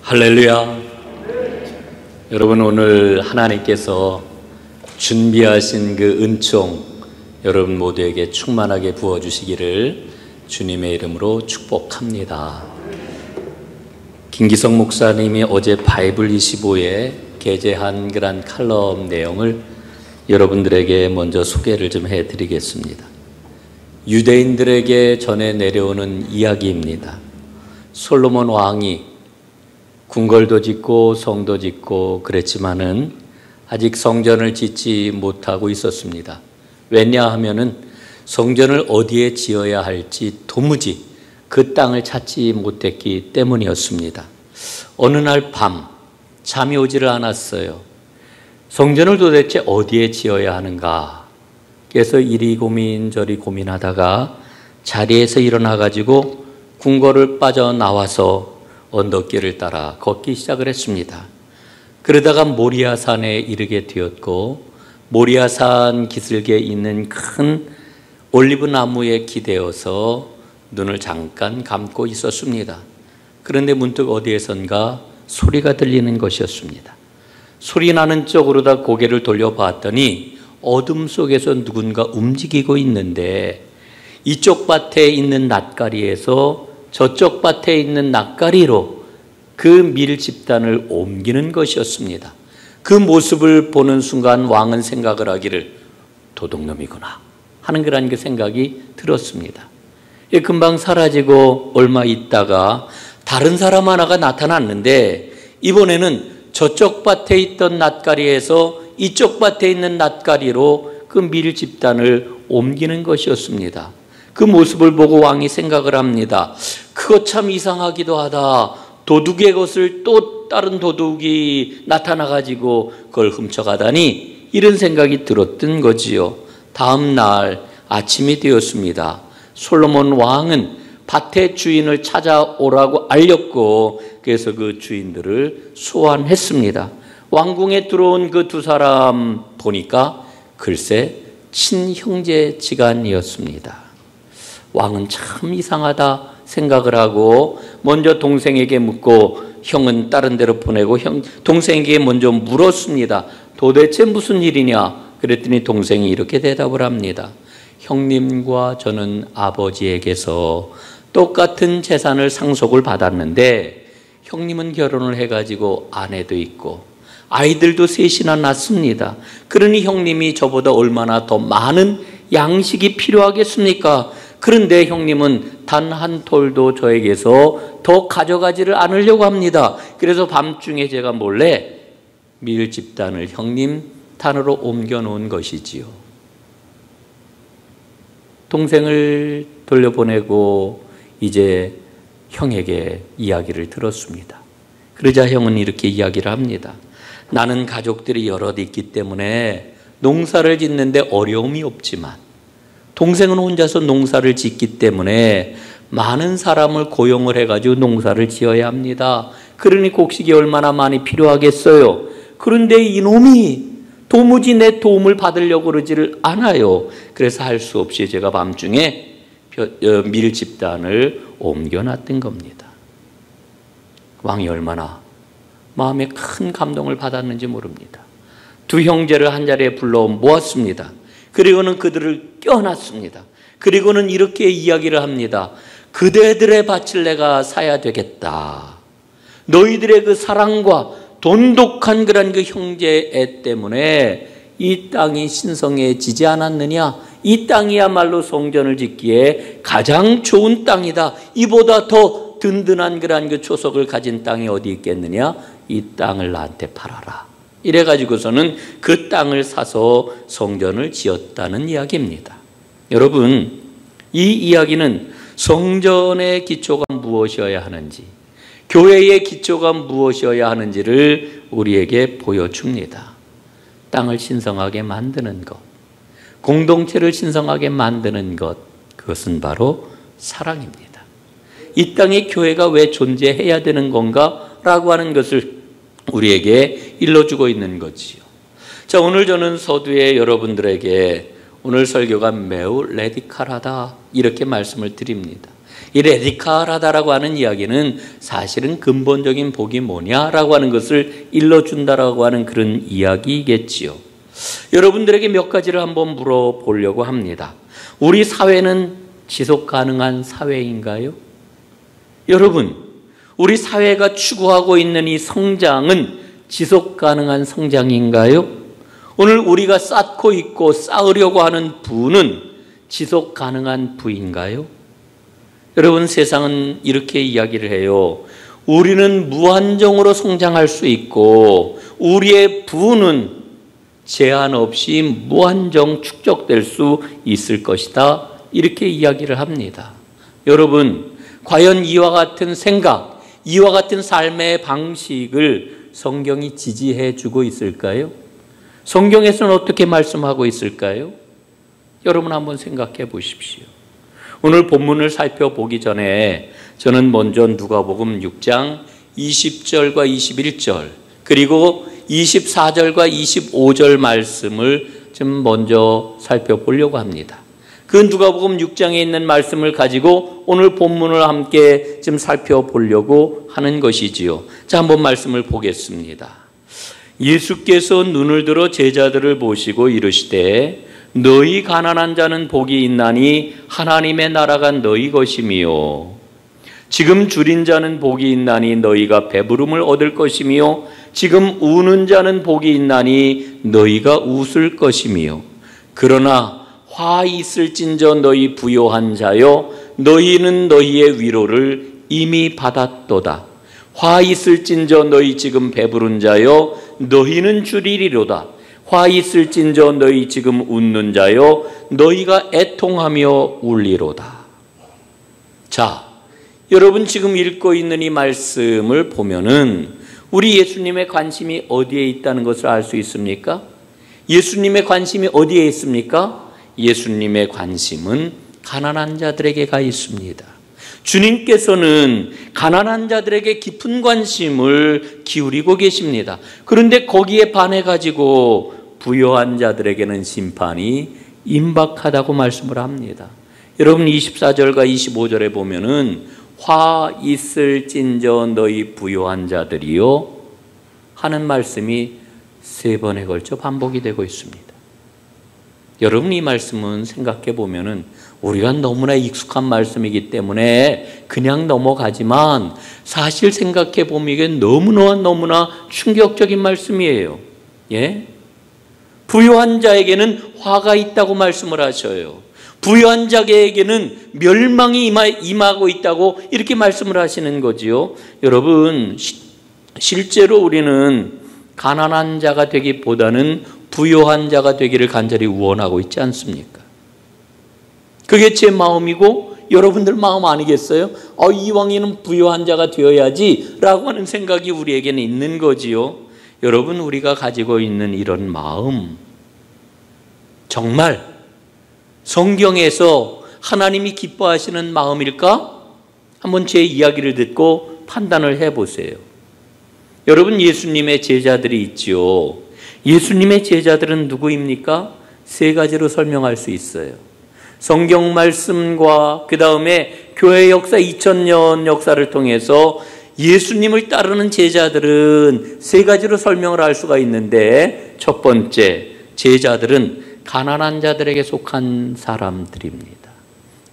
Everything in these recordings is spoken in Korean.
할렐루야. 여러분, 오늘 하나님께서 준비하신 그 은총 여러분 모두에게 충만하게 부어주시기를 주님의 이름으로 축복합니다. 김기성 목사님이 어제 바이블 25에 게재한 그런 칼럼 내용을 여러분들에게 먼저 소개를 좀 해드리겠습니다. 유대인들에게 전해 내려오는 이야기입니다. 솔로몬 왕이 궁궐도 짓고 성도 짓고 그랬지만은 아직 성전을 짓지 못하고 있었습니다. 왜냐하면은 성전을 어디에 지어야 할지 도무지 그 땅을 찾지 못했기 때문이었습니다. 어느 날 밤 잠이 오지를 않았어요. 성전을 도대체 어디에 지어야 하는가? 그래서 이리 고민 저리 고민하다가 자리에서 일어나가지고 궁궐을 빠져나와서 언덕길을 따라 걷기 시작을 했습니다. 그러다가 모리아산에 이르게 되었고, 모리아산 기슭에 있는 큰 올리브 나무에 기대어서 눈을 잠깐 감고 있었습니다. 그런데 문득 어디에선가 소리가 들리는 것이었습니다. 소리 나는 쪽으로 다 고개를 돌려봤더니 어둠 속에서 누군가 움직이고 있는데, 이쪽 밭에 있는 낫가리에서 저쪽 밭에 있는 낫가리로 그 밀 집단을 옮기는 것이었습니다. 그 모습을 보는 순간 왕은 생각을 하기를 도둑놈이구나 하는 그런 그 생각이 들었습니다. 금방 사라지고 얼마 있다가 다른 사람 하나가 나타났는데, 이번에는 저쪽 밭에 있던 낫가리에서 이쪽 밭에 있는 낫가리로 그 밀 집단을 옮기는 것이었습니다. 그 모습을 보고 왕이 생각을 합니다. 그거 참 이상하기도 하다. 도둑의 것을 또 다른 도둑이 나타나가지고 그걸 훔쳐가다니, 이런 생각이 들었던 거지요. 다음 날 아침이 되었습니다. 솔로몬 왕은 밭의 주인을 찾아오라고 알렸고, 그래서 그 주인들을 소환했습니다. 왕궁에 들어온 그 두 사람 보니까 글쎄 친형제지간이었습니다. 왕은 참 이상하다 생각을 하고 먼저 동생에게 묻고, 형은 다른 데로 보내고 동생에게 먼저 물었습니다. 도대체 무슨 일이냐? 그랬더니 동생이 이렇게 대답을 합니다. 형님과 저는 아버지에게서 똑같은 재산을 상속을 받았는데, 형님은 결혼을 해가지고 아내도 있고 아이들도 셋이나 낳습니다. 그러니 형님이 저보다 얼마나 더 많은 양식이 필요하겠습니까? 그런데 형님은 단 한 톨도 저에게서 더 가져가지를 않으려고 합니다. 그래서 밤중에 제가 몰래 밀 집단을 형님 탄으로 옮겨 놓은 것이지요. 동생을 돌려보내고 이제 형에게 이야기를 들었습니다. 그러자 형은 이렇게 이야기를 합니다. 나는 가족들이 여럿 있기 때문에 농사를 짓는데 어려움이 없지만, 동생은 혼자서 농사를 짓기 때문에 많은 사람을 고용을 해가지고 농사를 지어야 합니다. 그러니 곡식이 얼마나 많이 필요하겠어요. 그런데 이놈이 도무지 내 도움을 받으려고 그러지를 않아요. 그래서 할 수 없이 제가 밤중에 밀 집단을 옮겨놨던 겁니다. 왕이 얼마나 마음에 큰 감동을 받았는지 모릅니다. 두 형제를 한자리에 불러 모았습니다. 그리고는 그들을 껴놨습니다. 그리고는 이렇게 이야기를 합니다. 그대들의 밭을 내가 사야 되겠다. 너희들의 그 사랑과 돈독한 그런 그 형제애 때문에 이 땅이 신성해지지 않았느냐? 이 땅이야말로 성전을 짓기에 가장 좋은 땅이다. 이보다 더 든든한 그런 그 초석을 가진 땅이 어디 있겠느냐? 이 땅을 나한테 팔아라. 이래가지고서는 그 땅을 사서 성전을 지었다는 이야기입니다. 여러분, 이 이야기는 성전의 기초가 무엇이어야 하는지, 교회의 기초가 무엇이어야 하는지를 우리에게 보여줍니다. 땅을 신성하게 만드는 것, 공동체를 신성하게 만드는 것, 그것은 바로 사랑입니다. 이 땅에 교회가 왜 존재해야 되는 건가? 라고 하는 것을 우리에게 일러주고 있는 거지요. 자, 오늘 저는 서두에 여러분들에게 오늘 설교가 매우 레디컬하다 이렇게 말씀을 드립니다. 이 레디칼하다라고 하는 이야기는 사실은 근본적인 복이 뭐냐라고 하는 것을 일러준다라고 하는 그런 이야기겠지요. 여러분들에게 몇 가지를 한번 물어보려고 합니다. 우리 사회는 지속 가능한 사회인가요? 여러분, 우리 사회가 추구하고 있는 이 성장은 지속 가능한 성장인가요? 오늘 우리가 쌓고 있고 쌓으려고 하는 부는 지속 가능한 부인가요? 여러분, 세상은 이렇게 이야기를 해요. 우리는 무한정으로 성장할 수 있고 우리의 부는 제한 없이 무한정 축적될 수 있을 것이다. 이렇게 이야기를 합니다. 여러분, 과연 이와 같은 생각, 이와 같은 삶의 방식을 성경이 지지해 주고 있을까요? 성경에서는 어떻게 말씀하고 있을까요? 여러분 한번 생각해 보십시오. 오늘 본문을 살펴보기 전에 저는 먼저 누가복음 6장 20절과 21절 그리고 24절과 25절 말씀을 좀 먼저 살펴보려고 합니다. 그 누가복음 6장에 있는 말씀을 가지고 오늘 본문을 함께 좀 살펴보려고 하는 것이지요. 자, 한번 말씀을 보겠습니다. 예수께서 눈을 들어 제자들을 보시고 이르시되 너희 가난한 자는 복이 있나니 하나님의 나라가 너희 것이미요. 지금 줄인 자는 복이 있나니 너희가 배부름을 얻을 것이미요. 지금 우는 자는 복이 있나니 너희가 웃을 것이미요. 그러나 화 있을진저 너희 부요한 자여 너희는 너희의 위로를 이미 받았도다. 화 있을진저 너희 지금 배부른 자여 너희는 줄이리로다. 화 있을진저 너희 지금 웃는 자여 너희가 애통하며 울리로다. 자, 여러분 지금 읽고 있는 이 말씀을 보면은 우리 예수님의 관심이 어디에 있다는 것을 알 수 있습니까? 예수님의 관심이 어디에 있습니까? 예수님의 관심은 가난한 자들에게 가 있습니다. 주님께서는 가난한 자들에게 깊은 관심을 기울이고 계십니다. 그런데 거기에 반해가지고 부요한 자들에게는 심판이 임박하다고 말씀을 합니다. 여러분 24절과 25절에 보면은 화 있을진저 너희 부요한 자들이요 하는 말씀이 3번에 걸쳐 반복이 되고 있습니다. 여러분 이 말씀은 생각해 보면은 우리가 너무나 익숙한 말씀이기 때문에 그냥 넘어가지만 사실 생각해 보면 이게 너무나 충격적인 말씀이에요. 예? 부요한 자에게는 화가 있다고 말씀을 하셔요. 부유한 자에게는 멸망이 임하고 있다고 이렇게 말씀을 하시는 거지요. 여러분, 실제로 우리는 가난한 자가 되기보다는 부유한 자가 되기를 간절히 원하고 있지 않습니까? 그게 제 마음이고 여러분들 마음 아니겠어요? 이왕이면 부유한 자가 되어야지 라고 하는 생각이 우리에게는 있는 거지요. 여러분, 우리가 가지고 있는 이런 마음 정말 성경에서 하나님이 기뻐하시는 마음일까? 한번 제 이야기를 듣고 판단을 해보세요. 여러분, 예수님의 제자들이 있지요. 예수님의 제자들은 누구입니까? 3가지로 설명할 수 있어요. 성경 말씀과 그 다음에 교회 역사 2000년 역사를 통해서 예수님을 따르는 제자들은 3가지로 설명을 할 수가 있는데, 첫 번째, 제자들은 가난한 자들에게 속한 사람들입니다.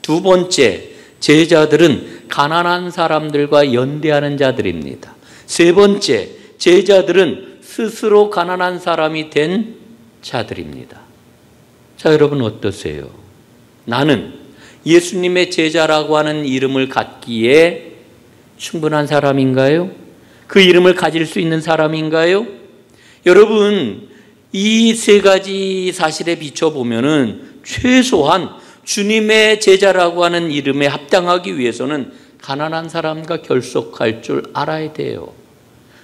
두 번째, 제자들은 가난한 사람들과 연대하는 자들입니다. 세 번째, 제자들은 스스로 가난한 사람이 된 자들입니다. 자, 여러분 어떠세요? 나는 예수님의 제자라고 하는 이름을 갖기에 충분한 사람인가요? 그 이름을 가질 수 있는 사람인가요? 여러분, 이 3가지 사실에 비춰보면은 최소한 주님의 제자라고 하는 이름에 합당하기 위해서는 가난한 사람과 결속할 줄 알아야 돼요.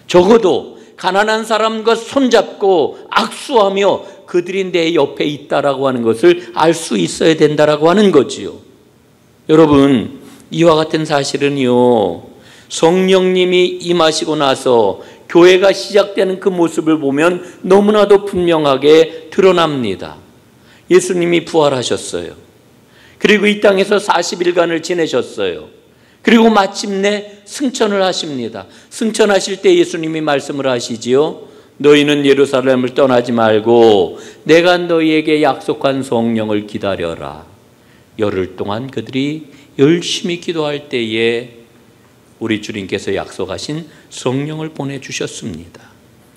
적어도 가난한 사람과 손잡고 악수하며 그들이 내 옆에 있다라고 하는 것을 알 수 있어야 된다라고 하는 거지요. 여러분, 이와 같은 사실은요, 성령님이 임하시고 나서 교회가 시작되는 그 모습을 보면 너무나도 분명하게 드러납니다. 예수님이 부활하셨어요. 그리고 이 땅에서 40일간을 지내셨어요. 그리고 마침내 승천을 하십니다. 승천하실 때 예수님이 말씀을 하시지요. 너희는 예루살렘을 떠나지 말고 내가 너희에게 약속한 성령을 기다려라. 열흘 동안 그들이 열심히 기도할 때에 우리 주님께서 약속하신 성령을 보내주셨습니다.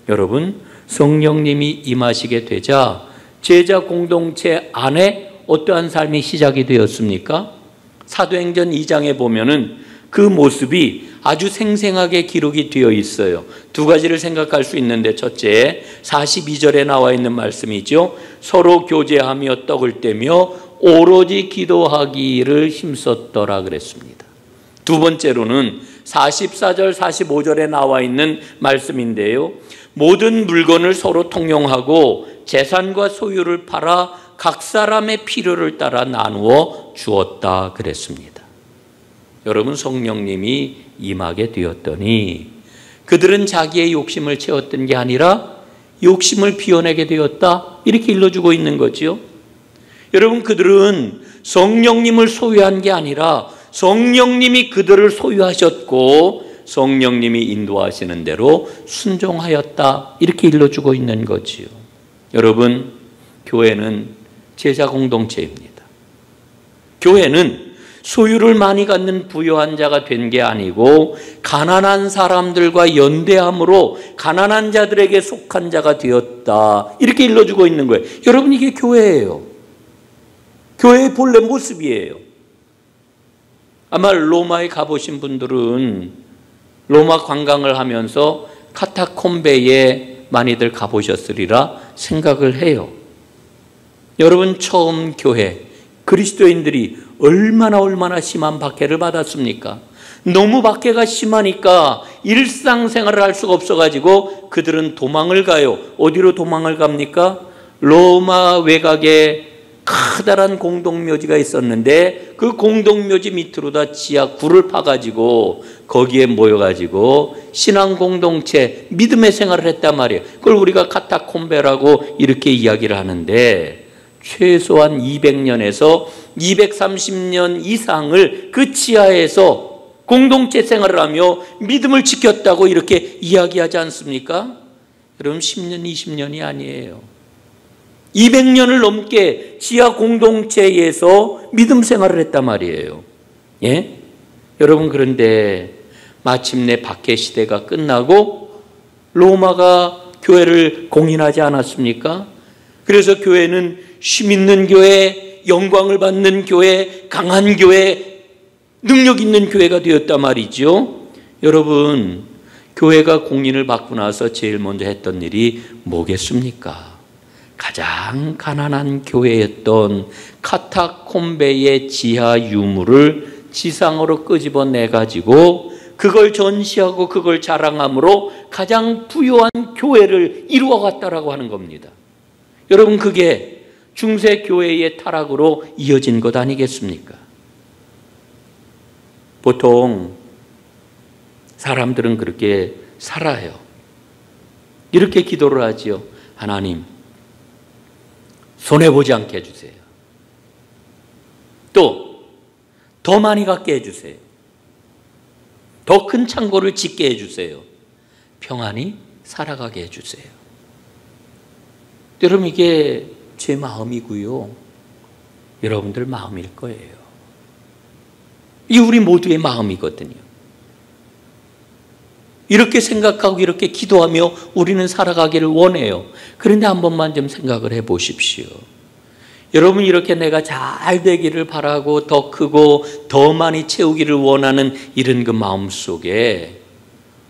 여러분, 성령님이 임하시게 되자 제자 공동체 안에 어떠한 삶이 시작이 되었습니까? 사도행전 2장에 보면은 그 모습이 아주 생생하게 기록이 되어 있어요. 두 가지를 생각할 수 있는데, 첫째, 42절에 나와 있는 말씀이죠. 서로 교제하며 떡을 떼며 오로지 기도하기를 힘썼더라 그랬습니다. 두 번째로는 44절, 45절에 나와 있는 말씀인데요. 모든 물건을 서로 통용하고 재산과 소유를 팔아 각 사람의 필요를 따라 나누어 주었다 그랬습니다. 여러분, 성령님이 임하게 되었더니 그들은 자기의 욕심을 채웠던 게 아니라 욕심을 비워내게 되었다, 이렇게 일러주고 있는 거죠. 여러분, 그들은 성령님을 소유한 게 아니라 성령님이 그들을 소유하셨고 성령님이 인도하시는 대로 순종하였다, 이렇게 일러주고 있는 거지요. 여러분, 교회는 제자 공동체입니다. 교회는 소유를 많이 갖는 부유한 자가 된 게 아니고 가난한 사람들과 연대함으로 가난한 자들에게 속한 자가 되었다, 이렇게 일러주고 있는 거예요. 여러분, 이게 교회예요. 교회의 본래 모습이에요. 아마 로마에 가보신 분들은 로마 관광을 하면서 카타콤베에 많이들 가보셨으리라 생각을 해요. 여러분, 처음 교회 그리스도인들이 얼마나 심한 박해를 받았습니까? 너무 박해가 심하니까 일상생활을 할 수가 없어가지고 그들은 도망을 가요. 어디로 도망을 갑니까? 로마 외곽에 커다란 공동묘지가 있었는데 그 공동묘지 밑으로다 지하 굴을 파가지고 거기에 모여가지고 신앙공동체, 믿음의 생활을 했단 말이에요. 그걸 우리가 카타콤베라고 이렇게 이야기를 하는데, 최소한 200년에서 230년 이상을 그 지하에서 공동체 생활을 하며 믿음을 지켰다고 이렇게 이야기하지 않습니까? 여러분, 10년, 20년이 아니에요. 200년을 넘게 지하 공동체에서 믿음 생활을 했단 말이에요. 예? 여러분, 그런데 마침내 박해 시대가 끝나고 로마가 교회를 공인하지 않았습니까? 그래서 교회는 힘 있는 교회, 영광을 받는 교회, 강한 교회, 능력 있는 교회가 되었단 말이죠. 여러분, 교회가 공인을 받고 나서 제일 먼저 했던 일이 뭐겠습니까? 가장 가난한 교회였던 카타콤베의 지하 유물을 지상으로 끄집어내가지고 그걸 전시하고 그걸 자랑함으로 가장 부유한 교회를 이루어갔다라고 하는 겁니다. 여러분, 그게 중세 교회의 타락으로 이어진 것 아니겠습니까? 보통 사람들은 그렇게 살아요. 이렇게 기도를 하지요. 하나님, 손해보지 않게 해주세요. 또 더 많이 갖게 해주세요. 더 큰 창고를 짓게 해주세요. 평안히 살아가게 해주세요. 여러분, 이게 제 마음이고요, 여러분들 마음일 거예요. 이게 우리 모두의 마음이거든요. 이렇게 생각하고 이렇게 기도하며 우리는 살아가기를 원해요. 그런데 한 번만 좀 생각을 해 보십시오. 여러분, 이렇게 내가 잘 되기를 바라고 더 크고 더 많이 채우기를 원하는 이런 그 마음 속에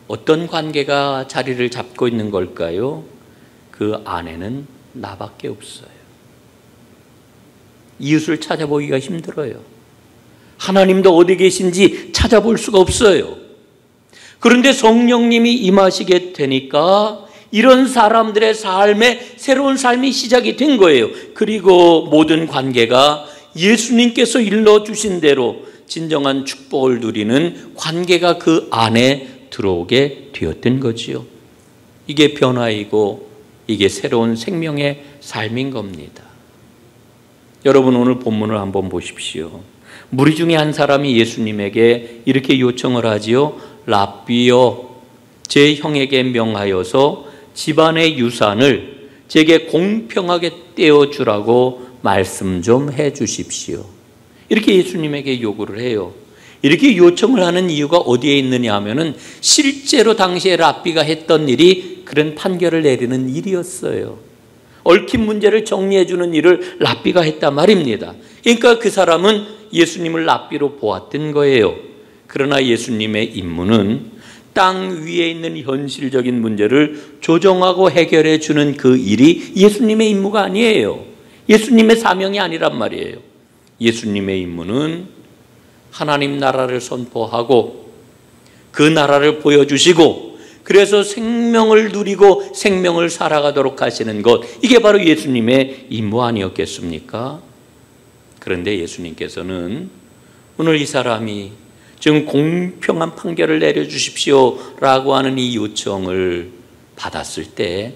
어떤 관계가 자리를 잡고 있는 걸까요? 그 안에는 나밖에 없어요. 이웃을 찾아보기가 힘들어요. 하나님도 어디 계신지 찾아볼 수가 없어요. 그런데 성령님이 임하시게 되니까 이런 사람들의 삶에 새로운 삶이 시작이 된 거예요. 그리고 모든 관계가 예수님께서 일러주신 대로 진정한 축복을 누리는 관계가 그 안에 들어오게 되었던 거지요. 이게 변화이고 이게 새로운 생명의 삶인 겁니다. 여러분, 오늘 본문을 한번 보십시오. 무리 중에 한 사람이 예수님에게 이렇게 요청을 하지요. 랍비여, 제 형에게 명하여서 집안의 유산을 제게 공평하게 떼어주라고 말씀 좀 해 주십시오. 이렇게 예수님에게 요구를 해요. 이렇게 요청을 하는 이유가 어디에 있느냐 하면은 실제로 당시에 랍비가 했던 일이 그런 판결을 내리는 일이었어요. 얽힌 문제를 정리해 주는 일을 랍비가 했단 말입니다. 그러니까 그 사람은 예수님을 랍비로 보았던 거예요. 그러나 예수님의 임무는 땅 위에 있는 현실적인 문제를 조정하고 해결해 주는 그 일이 예수님의 임무가 아니에요. 예수님의 사명이 아니란 말이에요. 예수님의 임무는 하나님 나라를 선포하고 그 나라를 보여주시고 그래서 생명을 누리고 생명을 살아가도록 하시는 것, 이게 바로 예수님의 임무 아니었겠습니까? 그런데 예수님께서는 오늘 이 사람이 지금 공평한 판결을 내려주십시오라고 하는 이 요청을 받았을 때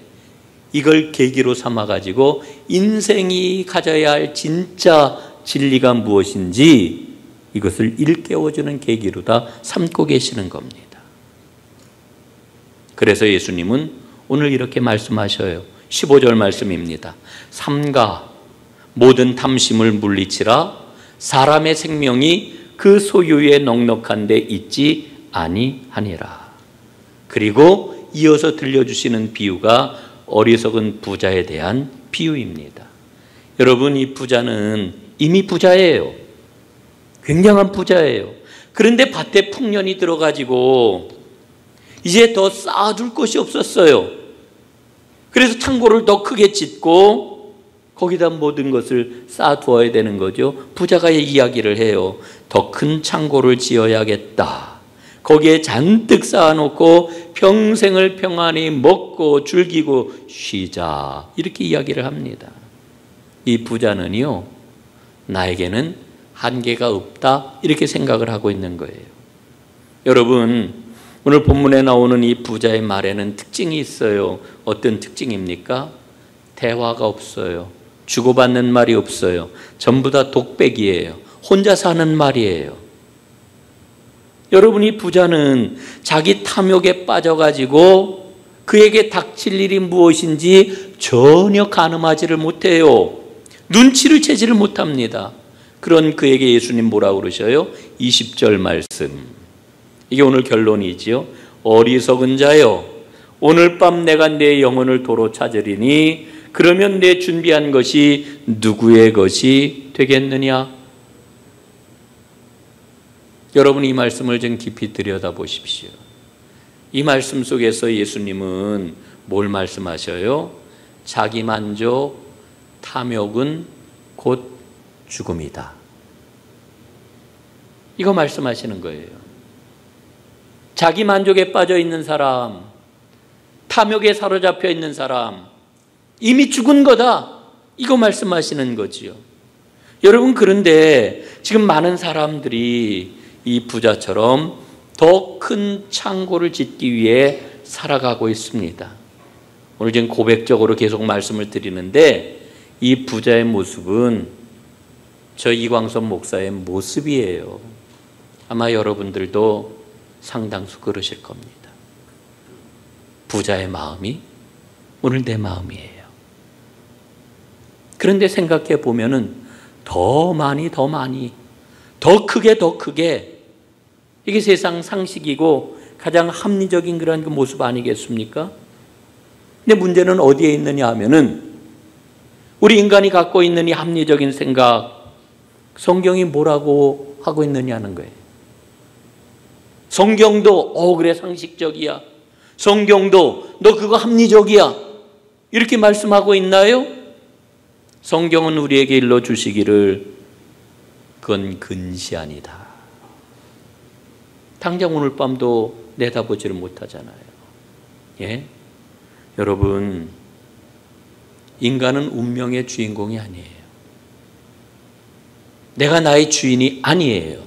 이걸 계기로 삼아가지고 인생이 가져야 할 진짜 진리가 무엇인지 이것을 일깨워주는 계기로 다 삼고 계시는 겁니다. 그래서 예수님은 오늘 이렇게 말씀하셔요. 15절 말씀입니다. 삼가 모든 탐심을 물리치라. 사람의 생명이 그 소유에 넉넉한 데 있지 아니하니라. 그리고 이어서 들려주시는 비유가 어리석은 부자에 대한 비유입니다. 여러분, 이 부자는 이미 부자예요. 굉장한 부자예요. 그런데 밭에 풍년이 들어가지고 이제 더 쌓아둘 것이 없었어요. 그래서 창고를 더 크게 짓고 거기다 모든 것을 쌓아두어야 되는 거죠. 부자가 이야기를 해요. 더 큰 창고를 지어야겠다. 거기에 잔뜩 쌓아놓고 평생을 평안히 먹고 즐기고 쉬자. 이렇게 이야기를 합니다. 이 부자는요, 나에게는 한계가 없다, 이렇게 생각을 하고 있는 거예요. 여러분, 오늘 본문에 나오는 이 부자의 말에는 특징이 있어요. 어떤 특징입니까? 대화가 없어요. 주고받는 말이 없어요. 전부 다 독백이에요. 혼자 사는 말이에요. 여러분, 이 부자는 자기 탐욕에 빠져가지고 그에게 닥칠 일이 무엇인지 전혀 가늠하지를 못해요. 눈치를 채지를 못합니다. 그런 그에게 예수님 뭐라고 그러셔요? 20절 말씀. 이게 오늘 결론이지요. 어리석은 자여, 오늘 밤 내가 내 영혼을 도로 찾으리니 그러면 내 준비한 것이 누구의 것이 되겠느냐? 여러분, 이 말씀을 좀 깊이 들여다보십시오. 이 말씀 속에서 예수님은 뭘 말씀하셔요? 자기 만족, 탐욕은 곧 죽음이다. 이거 말씀하시는 거예요. 자기 만족에 빠져 있는 사람, 탐욕에 사로잡혀 있는 사람, 이미 죽은 거다. 이거 말씀하시는 거지요. 여러분, 그런데 지금 많은 사람들이 이 부자처럼 더 큰 창고를 짓기 위해 살아가고 있습니다. 오늘 지금 고백적으로 계속 말씀을 드리는데 이 부자의 모습은 저 이광선 목사의 모습이에요. 아마 여러분들도 상당수 그러실 겁니다. 부자의 마음이 오늘 내 마음이에요. 그런데 생각해 보면은 더 많이 더 크게 이게 세상 상식이고 가장 합리적인 그런 그 모습 아니겠습니까? 근데 문제는 어디에 있느냐 하면은 우리 인간이 갖고 있는 이 합리적인 생각, 성경이 뭐라고 하고 있느냐는 거예요. 성경도 그래 상식적이야. 성경도 너 그거 합리적이야. 이렇게 말씀하고 있나요? 성경은 우리에게 일러주시기를 그건 근시안이다. 당장 오늘 밤도 내다보지를 못하잖아요. 예? 여러분, 인간은 운명의 주인공이 아니에요. 내가 나의 주인이 아니에요.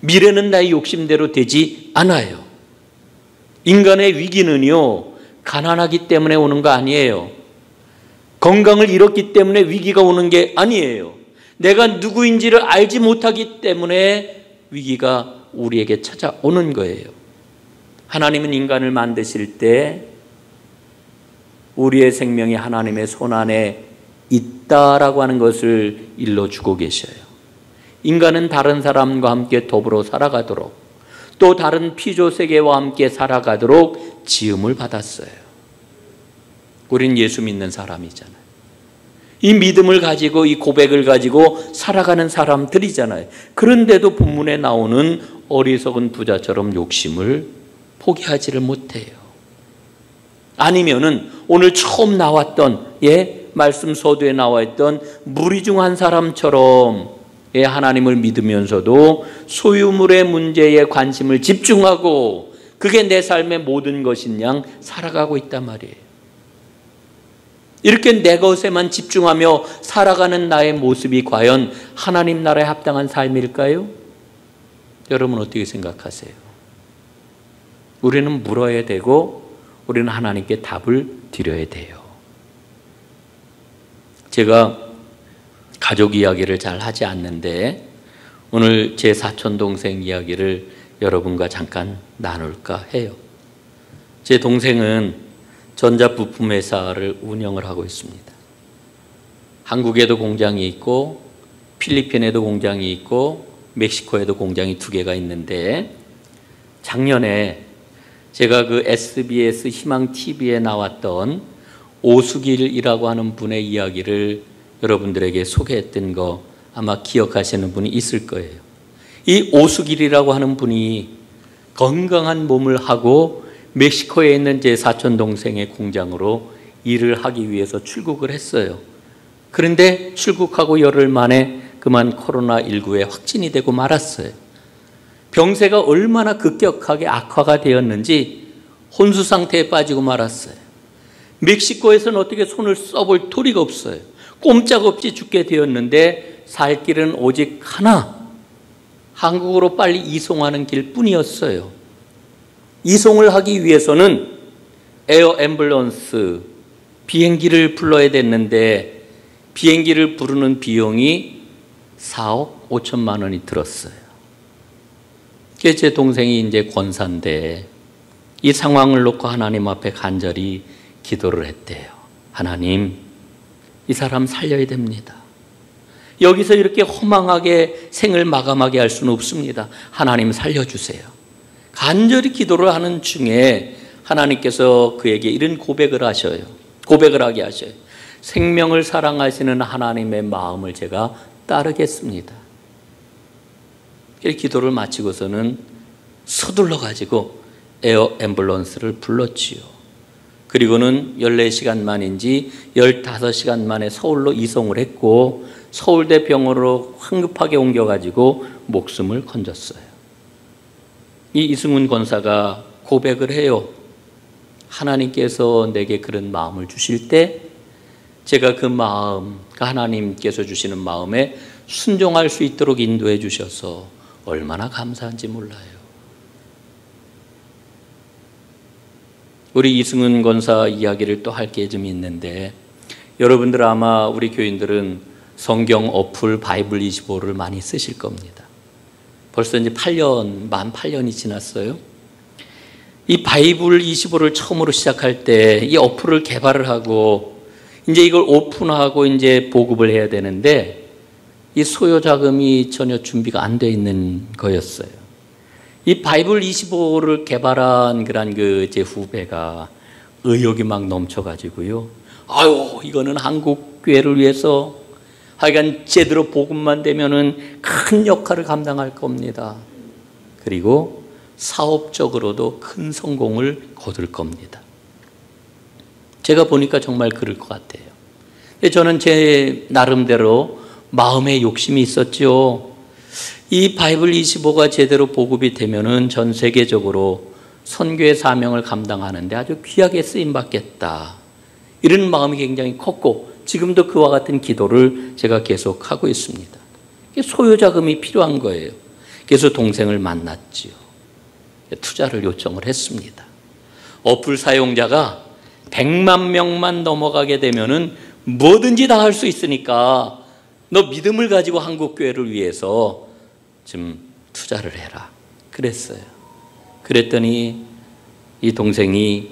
미래는 나의 욕심대로 되지 않아요. 인간의 위기는요, 가난하기 때문에 오는 거 아니에요. 건강을 잃었기 때문에 위기가 오는 게 아니에요. 내가 누구인지를 알지 못하기 때문에 위기가 우리에게 찾아오는 거예요. 하나님은 인간을 만드실 때 우리의 생명이 하나님의 손안에 있다라고 하는 것을 일러주고 계셔요. 인간은 다른 사람과 함께 더불어 살아가도록, 또 다른 피조세계와 함께 살아가도록 지음을 받았어요. 우린 예수 믿는 사람이잖아요. 이 믿음을 가지고, 이 고백을 가지고 살아가는 사람들이잖아요. 그런데도 본문에 나오는 어리석은 부자처럼 욕심을 포기하지를 못해요. 아니면은 오늘 처음 나왔던 말씀 서두에 나와 있던 무리 중 한 사람처럼 하나님을 믿으면서도 소유물의 문제에 관심을 집중하고 그게 내 삶의 모든 것인 양 살아가고 있단 말이에요. 이렇게 내 것에만 집중하며 살아가는 나의 모습이 과연 하나님 나라에 합당한 삶일까요? 여러분 어떻게 생각하세요? 우리는 물어야 되고 우리는 하나님께 답을 드려야 돼요. 제가 가족 이야기를 잘 하지 않는데 오늘 제 사촌 동생 이야기를 여러분과 잠깐 나눌까 해요. 제 동생은 전자부품 회사를 운영을 하고 있습니다. 한국에도 공장이 있고 필리핀에도 공장이 있고 멕시코에도 공장이 2개가 있는데 작년에 제가 그 SBS 희망TV에 나왔던 오수길이라고 하는 분의 이야기를 여러분들에게 소개했던 거 아마 기억하시는 분이 있을 거예요. 이 오수길이라고 하는 분이 건강한 몸을 하고 멕시코에 있는 제 사촌 동생의 공장으로 일을 하기 위해서 출국을 했어요. 그런데 출국하고 열흘 만에 그만 코로나19에 확진이 되고 말았어요. 병세가 얼마나 급격하게 악화가 되었는지 혼수 상태에 빠지고 말았어요. 멕시코에서는 어떻게 손을 써볼 도리가 없어요. 꼼짝없이 죽게 되었는데 살 길은 오직 하나, 한국으로 빨리 이송하는 길뿐이었어요. 이송을 하기 위해서는 에어 앰뷸런스, 비행기를 불러야 됐는데 비행기를 부르는 비용이 4억 5천만 원이 들었어요. 제 동생이 이제 권사인데 이 상황을 놓고 하나님 앞에 간절히 기도를 했대요. 하나님, 이 사람 살려야 됩니다. 여기서 이렇게 허망하게 생을 마감하게 할 수는 없습니다. 하나님 살려주세요. 간절히 기도를 하는 중에 하나님께서 그에게 이런 고백을 하게 하셔요. 생명을 사랑하시는 하나님의 마음을 제가 따르겠습니다. 이렇게 기도를 마치고서는 서둘러 가지고 에어 앰뷸런스를 불렀지요. 그리고는 14시간 만인지 15시간 만에 서울로 이송을 했고 서울대 병원으로 황급하게 옮겨가지고 목숨을 건졌어요. 이 이승훈 권사가 고백을 해요. 하나님께서 내게 그런 마음을 주실 때 제가 그 마음, 하나님께서 주시는 마음에 순종할 수 있도록 인도해 주셔서 얼마나 감사한지 몰라요. 우리 이승훈 권사 이야기를 또 할 게 좀 있는데 여러분들 아마 우리 교인들은 성경 어플 바이블 25를 많이 쓰실 겁니다. 벌써 이제 만 8년이 지났어요. 이 바이블 25를 처음으로 시작할 때 이 어플을 개발을 하고 이제 이걸 오픈하고 이제 보급을 해야 되는데 이 소요 자금이 전혀 준비가 안 돼 있는 거였어요. 이 바이블 25를 개발한 그런 제 후배가 의욕이 막 넘쳐가지고요. 아유, 이거는 한국 교회를 위해서 하여간 제대로 복음만 되면은 큰 역할을 감당할 겁니다. 그리고 사업적으로도 큰 성공을 거둘 겁니다. 제가 보니까 정말 그럴 것 같아요. 저는 제 나름대로 마음의 욕심이 있었죠. 이 바이블 25가 제대로 보급이 되면은 전 세계적으로 선교의 사명을 감당하는데 아주 귀하게 쓰임 받겠다. 이런 마음이 굉장히 컸고 지금도 그와 같은 기도를 제가 계속 하고 있습니다. 소요 자금이 필요한 거예요. 그래서 동생을 만났지요. 투자를 요청을 했습니다. 어플 사용자가 100만 명만 넘어가게 되면은 뭐든지 다 할 수 있으니까 너 믿음을 가지고 한국교회를 위해서 좀 투자를 해라. 그랬어요. 그랬더니 이 동생이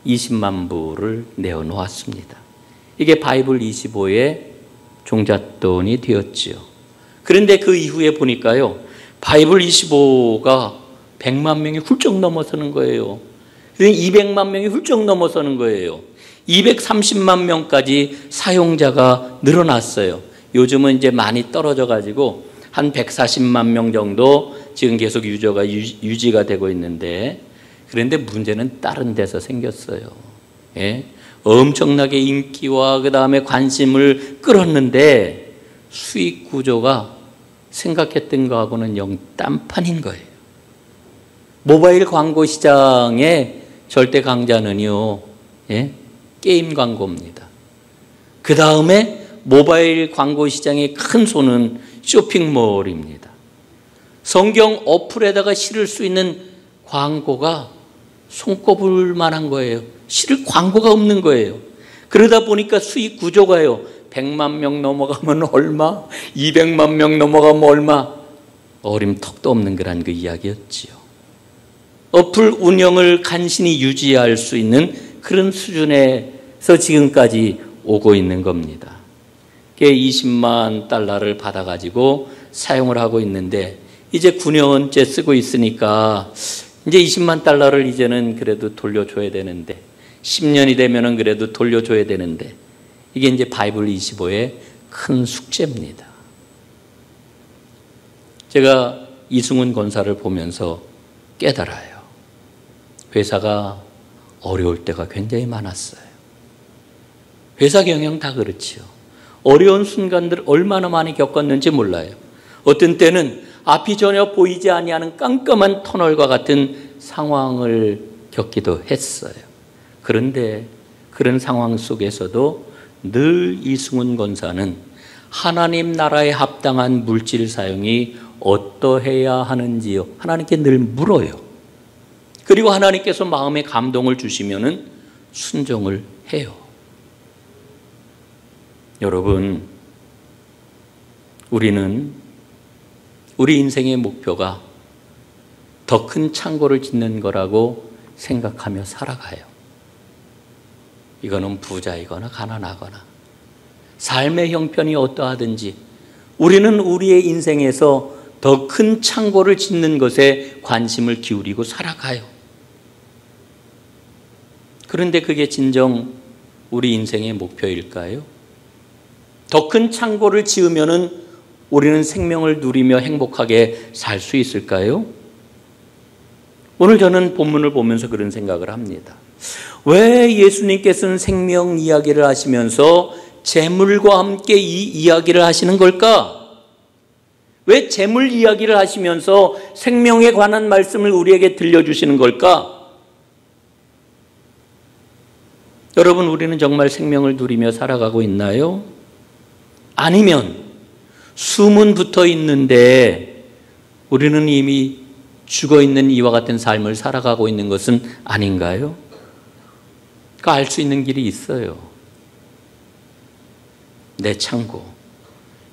20만 불을 내어놓았습니다. 이게 바이블 25의 종잣돈이 되었지요. 그런데 그 이후에 보니까요, 바이블 25가 100만 명이 훌쩍 넘어서는 거예요. 200만 명이 훌쩍 넘어서는 거예요. 230만 명까지 사용자가 늘어났어요. 요즘은 이제 많이 떨어져 가지고 한 140만 명 정도 지금 계속 유지가 되고 있는데, 그런데 문제는 다른 데서 생겼어요. 예? 엄청나게 인기와 그 다음에 관심을 끌었는데 수익 구조가 생각했던 거하고는 영 딴판인 거예요. 모바일 광고 시장의 절대 강자는요, 예? 게임 광고입니다. 그 다음에 모바일 광고 시장의 큰 손은 쇼핑몰입니다. 성경 어플에다가 실을 수 있는 광고가 손꼽을 만한 거예요. 실을 광고가 없는 거예요. 그러다 보니까 수익 구조가요, 100만 명 넘어가면 얼마, 200만 명 넘어가면 얼마, 어림턱도 없는 그런 그 이야기였지요. 어플 운영을 간신히 유지할 수 있는 그런 수준에서 지금까지 오고 있는 겁니다. 20만 달러를 받아가지고 사용을 하고 있는데 이제 9년째 쓰고 있으니까 이제 20만 달러를 이제는 그래도 돌려줘야 되는데, 10년이 되면은 그래도 돌려줘야 되는데, 이게 이제 바이블 25의 큰 숙제입니다. 제가 이승훈 권사를 보면서 깨달아요. 회사가 어려울 때가 굉장히 많았어요. 회사 경영 다 그렇지요. 어려운 순간들 얼마나 많이 겪었는지 몰라요. 어떤 때는 앞이 전혀 보이지 아니하는 깜깜한 터널과 같은 상황을 겪기도 했어요. 그런데 그런 상황 속에서도 늘 이승훈 권사는 하나님 나라에 합당한 물질 사용이 어떠해야 하는지요, 하나님께 늘 물어요. 그리고 하나님께서 마음에 감동을 주시면은 순종을 해요. 여러분, 우리는 우리 인생의 목표가 더 큰 창고를 짓는 거라고 생각하며 살아가요. 이거는 부자이거나 가난하거나 삶의 형편이 어떠하든지 우리는 우리의 인생에서 더 큰 창고를 짓는 것에 관심을 기울이고 살아가요. 그런데 그게 진정 우리 인생의 목표일까요? 더 큰 창고를 지으면은 우리는 생명을 누리며 행복하게 살 수 있을까요? 오늘 저는 본문을 보면서 그런 생각을 합니다. 왜 예수님께서는 생명 이야기를 하시면서 재물과 함께 이 이야기를 하시는 걸까? 왜 재물 이야기를 하시면서 생명에 관한 말씀을 우리에게 들려주시는 걸까? 여러분, 우리는 정말 생명을 누리며 살아가고 있나요? 아니면 숨은 붙어 있는데 우리는 이미 죽어 있는 이와 같은 삶을 살아가고 있는 것은 아닌가요? 그 알 수 있는 길이 있어요. 내 창고,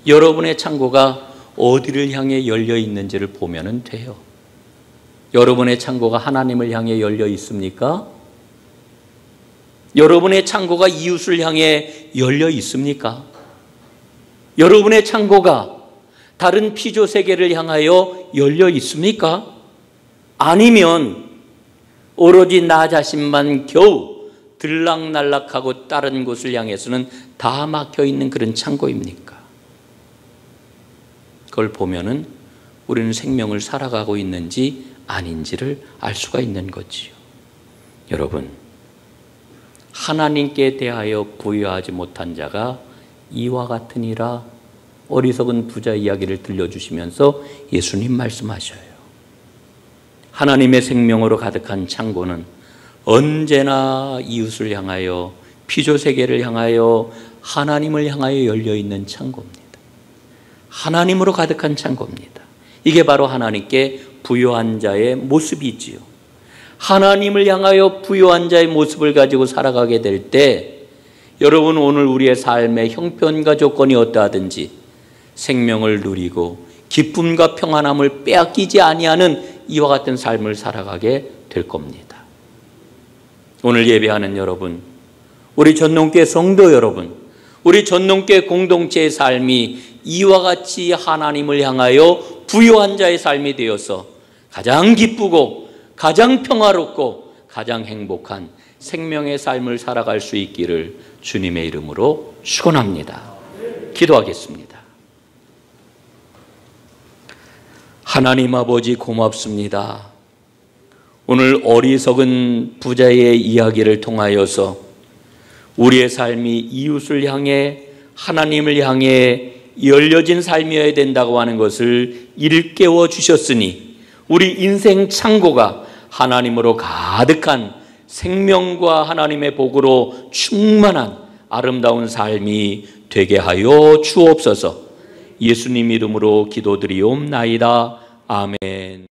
여러분의 창고가 어디를 향해 열려 있는지를 보면 돼요. 여러분의 창고가 하나님을 향해 열려 있습니까? 여러분의 창고가 이웃을 향해 열려 있습니까? 여러분의 창고가 다른 피조 세계를 향하여 열려 있습니까? 아니면 오로지 나 자신만 겨우 들락날락하고 다른 곳을 향해서는 다 막혀 있는 그런 창고입니까? 그걸 보면은 우리는 생명을 살아가고 있는지 아닌지를 알 수가 있는 거지요. 여러분, 하나님께 대하여 부여하지 못한 자가 이와 같으니라, 어리석은 부자 이야기를 들려주시면서 예수님 말씀하셔요. 하나님의 생명으로 가득한 창고는 언제나 이웃을 향하여, 피조세계를 향하여, 하나님을 향하여 열려있는 창고입니다. 하나님으로 가득한 창고입니다. 이게 바로 하나님께 부요한 자의 모습이지요. 하나님을 향하여 부요한 자의 모습을 가지고 살아가게 될 때, 여러분, 오늘 우리의 삶의 형편과 조건이 어떠하든지 생명을 누리고 기쁨과 평안함을 빼앗기지 아니하는 이와 같은 삶을 살아가게 될 겁니다. 오늘 예배하는 여러분, 우리 전농교회 성도 여러분, 우리 전농교회 공동체의 삶이 이와 같이 하나님을 향하여 부요한 자의 삶이 되어서 가장 기쁘고 가장 평화롭고 가장 행복한 생명의 삶을 살아갈 수 있기를 주님의 이름으로 축원합니다. 기도하겠습니다. 하나님 아버지 고맙습니다. 오늘 어리석은 부자의 이야기를 통하여서 우리의 삶이 이웃을 향해 하나님을 향해 열려진 삶이어야 된다고 하는 것을 일깨워 주셨으니 우리 인생 창고가 하나님으로 가득한 생명과 하나님의 복으로 충만한 아름다운 삶이 되게 하여 주옵소서. 예수님 이름으로 기도드리옵나이다. 아멘.